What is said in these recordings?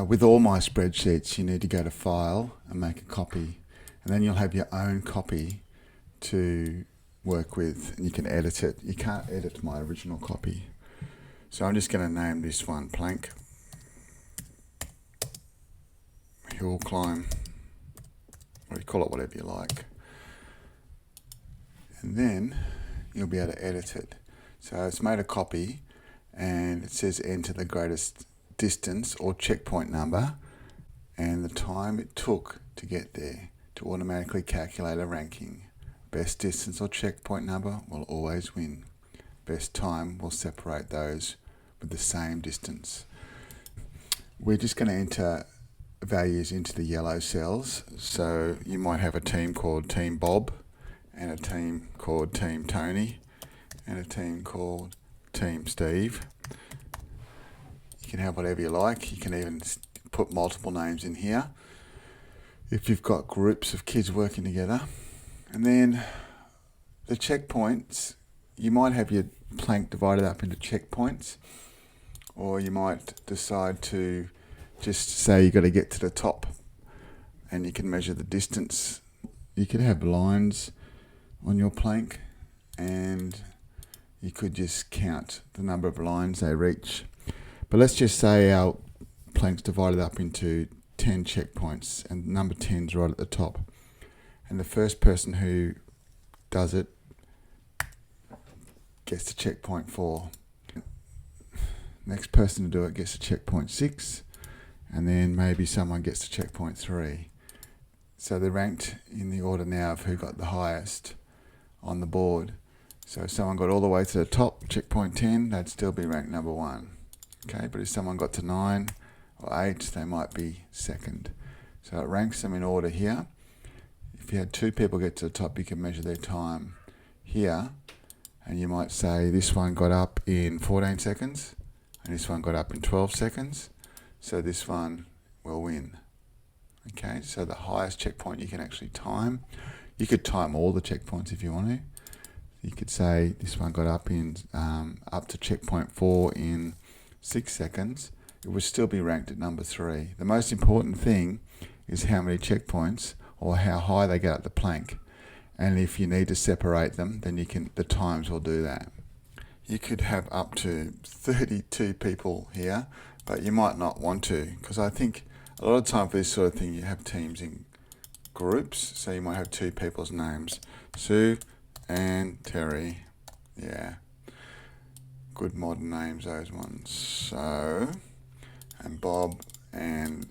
With all my spreadsheets, you need to go to File and make a copy, and then you'll have your own copy to work with, and you can edit it. You can't edit my original copy. So I'm just going to name this one Plank Hill Climb, or you call it whatever you like. And then you'll be able to edit it. So it's made a copy, and it says enter the greatest distance or checkpoint number and the time it took to get there to automatically calculate a ranking. Best distance or checkpoint number will always win. Best time will separate those with the same distance. We're just going to enter values into the yellow cells. So you might have a team called Team Bob, and a team called Team Tony, and a team called Team Steve. You can have whatever you like. You can even put multiple names in here if you've got groups of kids working together. And then the checkpoints, you might have your plank divided up into checkpoints, or you might decide to just say you've got to get to the top and you can measure the distance. You could have lines on your plank and you could just count the number of lines they reach. But let's just say our plank's divided up into 10 checkpoints and number 10's right at the top. And the first person who does it gets to checkpoint 4. Next person to do it gets to checkpoint 6. And then maybe someone gets to checkpoint 3. So they're ranked in the order now of who got the highest on the board. So if someone got all the way to the top, checkpoint 10, they'd still be ranked number 1. Okay, but if someone got to 9 or 8, they might be second. So it ranks them in order here. If you had 2 people get to the top, you can measure their time here. And you might say this one got up in 14 seconds and this one got up in 12 seconds. So this one will win. Okay, so the highest checkpoint you can actually time. You could time all the checkpoints if you want to. You could say this one got up in up to checkpoint 4 in 6 seconds. It would still be ranked at number 3. The most important thing is how many checkpoints or how high they get up the plank. And if you need to separate them, then the times will do that. You could have up to 32 people here, but you might not want to, because I think a lot of time for this sort of thing you have teams in groups, so you might have 2 people's names. Sue and Terry. Yeah. Good modern names, those ones. So, and Bob and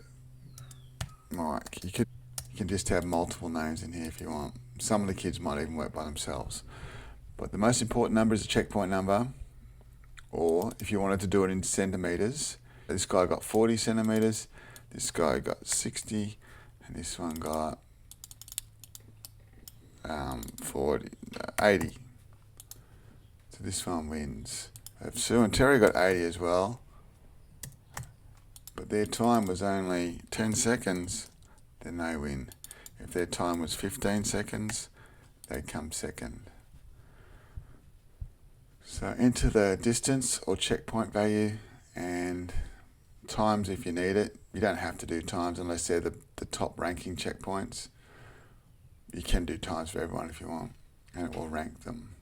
Mike. You can just have multiple names in here if you want. Some of the kids might even work by themselves. But the most important number is the checkpoint number, or if you wanted to do it in centimetres, this guy got 40 centimetres, this guy got 60, and this one got 80. So this one wins. If Sue and Terry got 80 as well, but their time was only 10 seconds, then they win. If their time was 15 seconds, they come second. So enter the distance or checkpoint value and times if you need it. You don't have to do times unless they're the top ranking checkpoints. You can do times for everyone if you want, and it will rank them.